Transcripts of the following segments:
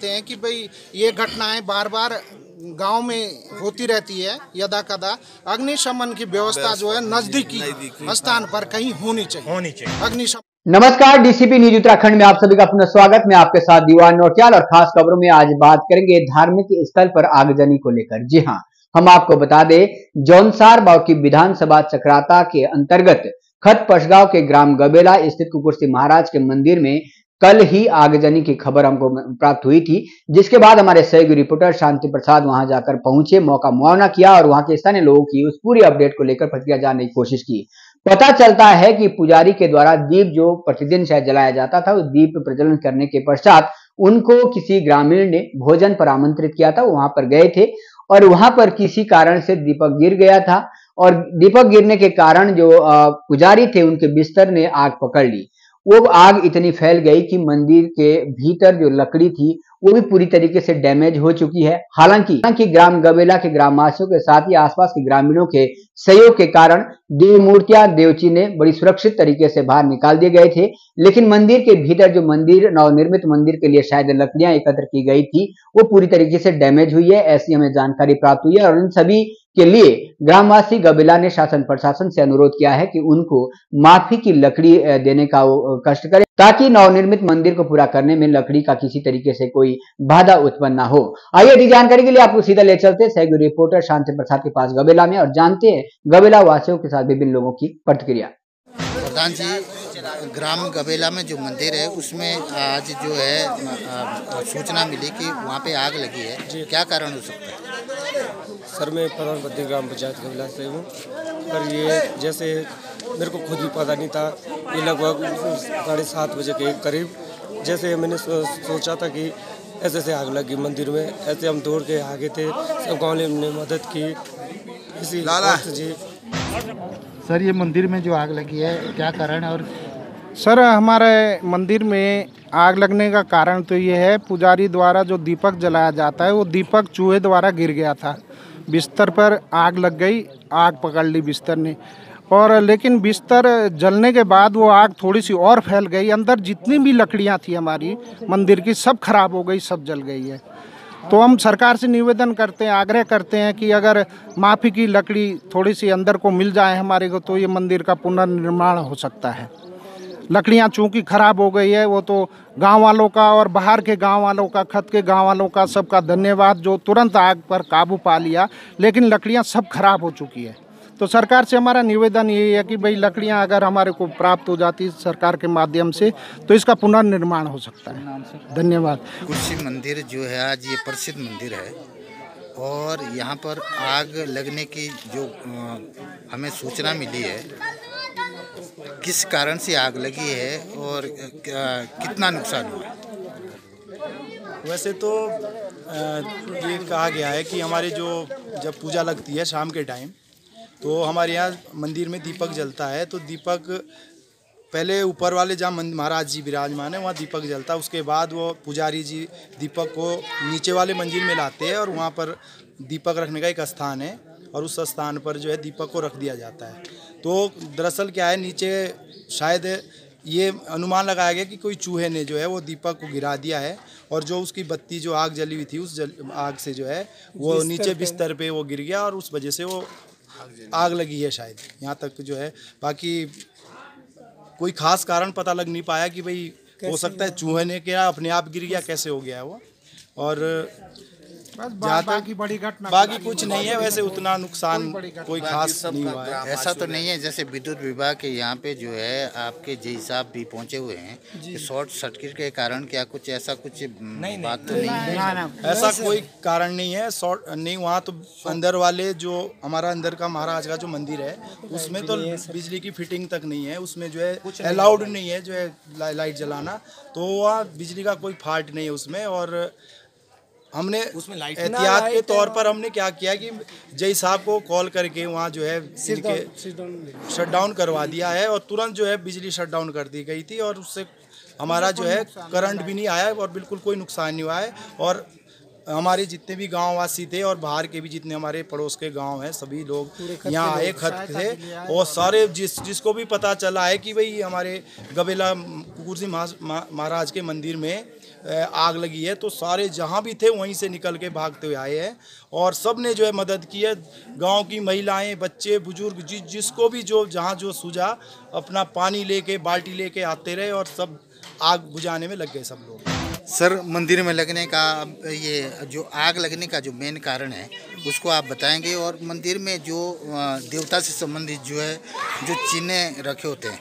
सकते हैं कि भाई ये घटनाएं बार बार गांव में होती रहती है। यदा कदा अग्निशमन की व्यवस्था जो है नजदीकी स्थान पर कहीं होनी चाहिए। अग्निशमन। नमस्कार, डीसीपी न्यूज उत्तराखंड में आप सभी का पुनः स्वागत। मैं आपके साथ दीवान नौटियाल और खास खबरों में आज बात करेंगे धार्मिक स्थल पर आगजनी को लेकर। जी हां, हम आपको बता दें, जौनसार बावकी विधानसभा चक्राता के अंतर्गत खत पशगांव के ग्राम गबेला स्थित कुकुरसी महाराज के मंदिर में कल ही आगजनी की खबर हमको प्राप्त हुई थी, जिसके बाद हमारे सहयोगी रिपोर्टर शांति प्रसाद वहां जाकर पहुंचे, मौका मुआयना किया और वहां के स्थानीय लोगों की उस पूरी अपडेट को लेकर प्रतिक्रिया जानने की कोशिश की। पता चलता है कि पुजारी के द्वारा दीप जो प्रतिदिन शायद जलाया जाता था, उस दीप प्रज्वलन करने के पश्चात उनको किसी ग्रामीण ने भोजन पर आमंत्रित किया था। वहां पर गए थे और वहां पर किसी कारण से दीपक गिर गया था और दीपक गिरने के कारण जो पुजारी थे उनके बिस्तर ने आग पकड़ ली। वो आग इतनी फैल गई कि मंदिर के भीतर जो लकड़ी थी वो भी पूरी तरीके से डैमेज हो चुकी है। हालांकि ग्राम गबेला के ग्रामवासियों के साथ ही आसपास के ग्रामीणों के सहयोग के कारण देव मूर्तियां देवची ने बड़ी सुरक्षित तरीके से बाहर निकाल दिए गए थे। लेकिन मंदिर के भीतर जो मंदिर नवनिर्मित मंदिर के लिए शायद लकड़ियां एकत्र की गई थी वो पूरी तरीके से डैमेज हुई है, ऐसी हमें जानकारी प्राप्त हुई है। और इन सभी के लिए ग्रामवासी गबेला ने शासन प्रशासन से अनुरोध किया है कि उनको माफी की लकड़ी देने का कष्ट करें, ताकि नवनिर्मित मंदिर को पूरा करने में लकड़ी का किसी तरीके से कोई बाधा उत्पन्न ना हो। आइए अधिक जानकारी के लिए आपको सीधा ले चलते सहयोगी रिपोर्टर शांति प्रसाद के पास गबेला में और जानते हैं गबेला वासियों के साथ विभिन्न लोगों की प्रतिक्रिया। प्रधान जी, ग्राम गबेला में जो मंदिर है उसमें आज जो है सूचना मिली कि वहाँ पे आग लगी है, क्या कारण हो सकता है? सर, मैं प्रधानपति ग्राम पंचायत गबेला से हूँ। पर ये जैसे मेरे को खुद भी पता नहीं था, ये लगभग 7:30 बजे के करीब जैसे मैंने सोचा था कि ऐसे आग लगी मंदिर में, ऐसे हम दौड़ के आगे थे, सब गाँव ने मदद की। इसी जी सर, ये मंदिर में जो आग लगी है क्या कारण है? और सर, हमारे मंदिर में आग लगने का कारण तो ये है, पुजारी द्वारा जो दीपक जलाया जाता है वो दीपक चूहे द्वारा गिर गया था, बिस्तर पर आग लग गई, आग पकड़ ली बिस्तर ने। और लेकिन बिस्तर जलने के बाद वो आग थोड़ी सी और फैल गई, अंदर जितनी भी लकड़ियां थी हमारी मंदिर की सब खराब हो गई, सब जल गई है। तो हम सरकार से निवेदन करते हैं, आग्रह करते हैं कि अगर माफ़ी की लकड़ी थोड़ी सी अंदर को मिल जाए हमारे को, तो ये मंदिर का पुनर्निर्माण हो सकता है। लकड़ियां चूंकि खराब हो गई है, वो तो गांव वालों का और बाहर के गांव वालों का, खत के गांव वालों का सबका धन्यवाद जो तुरंत आग पर काबू पा लिया, लेकिन लकड़ियां सब खराब हो चुकी है। तो सरकार से हमारा निवेदन यही है कि भाई लकड़ियां अगर हमारे को प्राप्त हो जाती सरकार के माध्यम से तो इसका पुनर्निर्माण हो सकता है। धन्यवाद। कुर्सी मंदिर जो है आज ये प्रसिद्ध मंदिर है और यहाँ पर आग लगने की जो हमें सूचना मिली है, किस कारण से आग लगी है और कितना नुकसान हुआ? वैसे तो ये कहा गया है कि हमारे जब पूजा लगती है शाम के टाइम, तो हमारे यहाँ मंदिर में दीपक जलता है। तो दीपक पहले ऊपर वाले जहाँ महाराज जी विराजमान है वहाँ दीपक जलता है, उसके बाद वो पुजारी जी दीपक को नीचे वाले मंदिर में लाते हैं और वहाँ पर दीपक रखने का एक स्थान है और उस स्थान पर जो है दीपक को रख दिया जाता है। तो दरअसल क्या है, नीचे शायद ये अनुमान लगाया गया कि कोई चूहे ने जो है वो दीपक को गिरा दिया है और जो उसकी बत्ती जो आग जली हुई थी उस आग से जो है वो नीचे बिस्तर पे वो गिर गया और उस वजह से वो आग लगी है शायद, यहाँ तक जो है। बाकी कोई खास कारण पता लग नहीं पाया कि भाई हो सकता है चूहे ने क्या अपने आप गिर गया, कैसे हो गया है वो। और बाकी बड़ी घटना बाकी कुछ नहीं है, वैसे उतना नुकसान कोई खास नहीं हुआ है। ऐसा तो नहीं है जैसे विद्युत विभाग के यहाँ पे जो है आपके जी साहब भी पहुँचे हुए हैं कि शॉर्ट सर्किट के कारण क्या कुछ ऐसा कुछ बात तो नहीं है? ऐसा कोई कारण नहीं है, शॉर्ट नहीं। वहाँ तो अंदर वाले जो हमारा अंदर का महाराज का जो मंदिर है उसमें तो बिजली की फिटिंग तक नहीं है, उसमें जो है अलाउड नहीं है जो है लाइट जलाना, तो वहाँ बिजली का कोई फॉल्ट नहीं है उसमें। और हमने एहतियात के तौर पर हमने क्या किया कि जय साहब को कॉल करके वहाँ जो है शट डाउन करवा दिया है और तुरंत जो है बिजली शट डाउन कर दी गई थी और उससे हमारा जो है करंट भी नहीं आया और बिल्कुल कोई नुकसान नहीं हुआ है। और हमारे जितने भी गाँव वासी थे और बाहर के भी जितने हमारे पड़ोस के गांव हैं सभी लोग यहाँ आए, खत थे और सारे जिसको भी पता चला है कि भाई हमारे गबेला कुकुरसी महाराज के मंदिर में आग लगी है, तो सारे जहाँ भी थे वहीं से निकल के भागते हुए आए हैं और सब ने जो है मदद की है। गांव की महिलाएं, बच्चे, बुजुर्ग जिसको भी जो जहाँ जो सूझा अपना पानी लेके, बाल्टी लेके आते रहे और सब आग बुझाने में लग गए सब लोग। सर, मंदिर में लगने का ये जो आग लगने का जो मेन कारण है उसको आप बताएंगे, और मंदिर में जो देवता से संबंधित जो है जो चिन्ह रखे होते हैं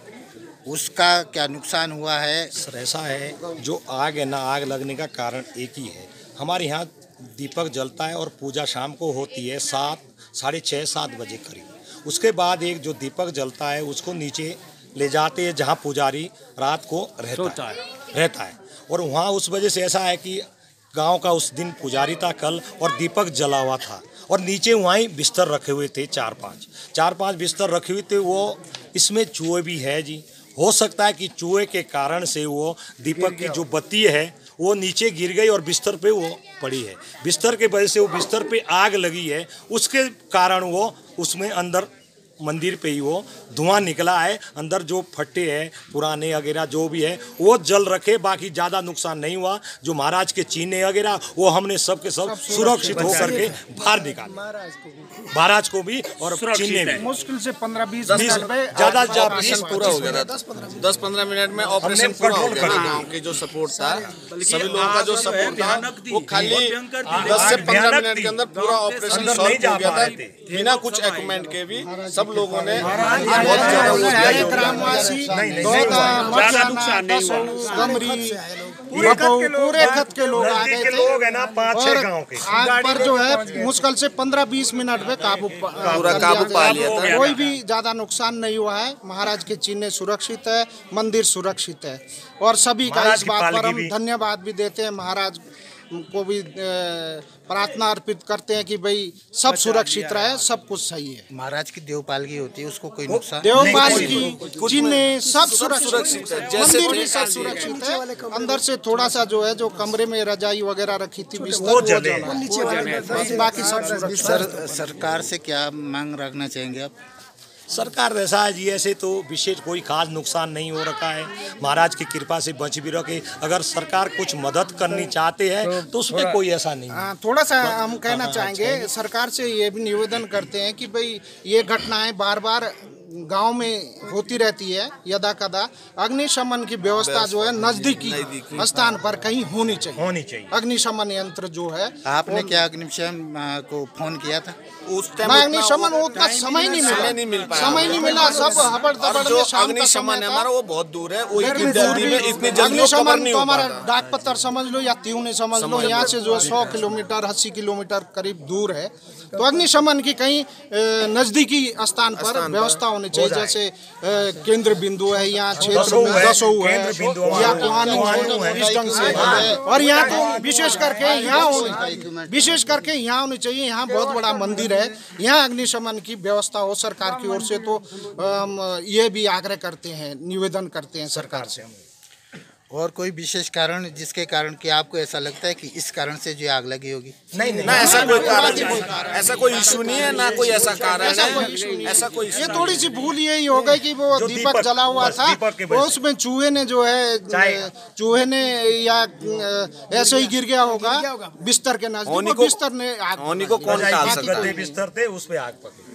उसका क्या नुकसान हुआ है? सर ऐसा है, जो आग है ना, आग लगने का कारण एक ही है। हमारे यहाँ दीपक जलता है और पूजा शाम को होती है 6:30-7 बजे करीब। उसके बाद एक जो दीपक जलता है उसको नीचे ले जाते हैं जहाँ पुजारी रात को रहता है। और वहाँ उस वजह से ऐसा है कि गांव का उस दिन पुजारी था कल, और दीपक जला हुआ था और नीचे वहीं बिस्तर रखे हुए थे, 4-5 बिस्तर रखे हुए थे। वो इसमें चूहे भी है जी, हो सकता है कि चूहे के कारण से वो दीपक की जो बत्ती है वो नीचे गिर गई और बिस्तर पे वो पड़ी है। बिस्तर के वजह से वो बिस्तर पे आग लगी है, उसके कारण वो उसमें अंदर मंदिर पे ही वो धुआं निकला है। अंदर जो फट्टे हैं पुराने वगैरह जो भी है वो जल रखे, बाकी ज़्यादा नुकसान नहीं हुआ। जो महाराज के चीने वगैरह वो हमने सब के सब सुरक्षित होकर के बाहर निकाले, महाराज को भी और चीने भी। मुश्किल से 15-20 मिनट में ज़्यादा ऑपरेशन पूरा हो गया था। 10-15 मिनट में ऑपरेशन पूरा हो गया था। गाँव के जो सपोर्ट था, सभी लोगों का जो सपोर्ट था, वो खाली 10 से 15 मिनट के अंदर पूरा ऑपरेशन सॉल्व हो गया था, बिना कुछ इक्विपमेंट के भी। सब लोगों ने बहुत ज्यादा ग्रामवासी पूरे खत के लोग आ गए थे ना, 5-6 गांव के। आग पर जो है मुश्किल से 15-20 मिनट में पूरा काबू पा लिया था। कोई भी ज्यादा नुकसान नहीं हुआ है। महाराज के चिन्ह सुरक्षित है, मंदिर सुरक्षित है, और सभी का इस बात पर हम धन्यवाद भी देते हैं। महाराज को भी प्रार्थना अर्पित करते हैं कि भाई सब सुरक्षित रहे, सब कुछ सही है। महाराज की देवपालगी होती है, उसको कोई नुकसान? देवपाल की चिन्ह सब सुरक्षित है, मंदिर भी सब सुरक्षित है। अंदर से थोड़ा सा जो है, जो कमरे में रजाई वगैरह रखी थी, बिस्तर वो जले, बाकी सब सुरक्षित। सरकार से क्या मांग रखना चाहेंगे आप? सरकार ऐसा है जी, ऐसे तो विशेष कोई खास नुकसान नहीं हो रखा है, महाराज की कृपा से बच भी रखे। अगर सरकार कुछ मदद करनी चाहते हैं तो उसमें कोई ऐसा नहीं है। थोड़ा सा हम कहना चाहेंगे, सरकार से ये भी निवेदन करते हैं कि भाई ये घटनाएं बार बार गांव में होती रहती है, यदा कदा अग्निशमन की व्यवस्था जो है नजदीकी स्थान पर कहीं होनी चाहिए। अग्निशमन यंत्र जो है, आपने क्या अग्निशमन को फोन किया था? उस टाइम अग्निशमन उतना समय नहीं मिला, सब हबड़-दबड़ में शाम का अग्निशमन हमारा वो बहुत दूर है, वो इतनी अग्निशमन तो हमारा डाक पत्थर समझ लो या त्यूने समझ लो, यहाँ से जो है 100 किलोमीटर 80 किलोमीटर करीब दूर है। तो अग्निशमन की कहीं नजदीकी स्थान पर व्यवस्था होनी चाहिए, जैसे केंद्र बिंदु है यहाँ क्षेत्र में, दसों है या कुहानी इस ढंग से है। और यहाँ तो विशेष करके यहाँ होनी चाहिए। यहाँ बहुत बड़ा मंदिर है, यहाँ अग्निशमन की व्यवस्था हो सरकार की ओर से, तो ये भी आग्रह करते हैं, निवेदन करते हैं सरकार से। और कोई विशेष कारण जिसके कारण कि आपको ऐसा लगता है कि इस कारण से जो आग लगी होगी? नहीं, ऐसा कोई कारण नहीं, ऐसा कोई इशू नहीं है, ना कोई ऐसा कारण है, ऐसा कोई। ये थोड़ी सी भूल यही हो गई कि वो दीपक जला हुआ था, उसमें चूहे ने जो है, चूहे ने या ऐसे ही गिर गया होगा बिस्तर के नजदीक, बिस्तर ने आग, को कौन डाल सकता है? बिस्तर थे उस पे आग पकड़ी।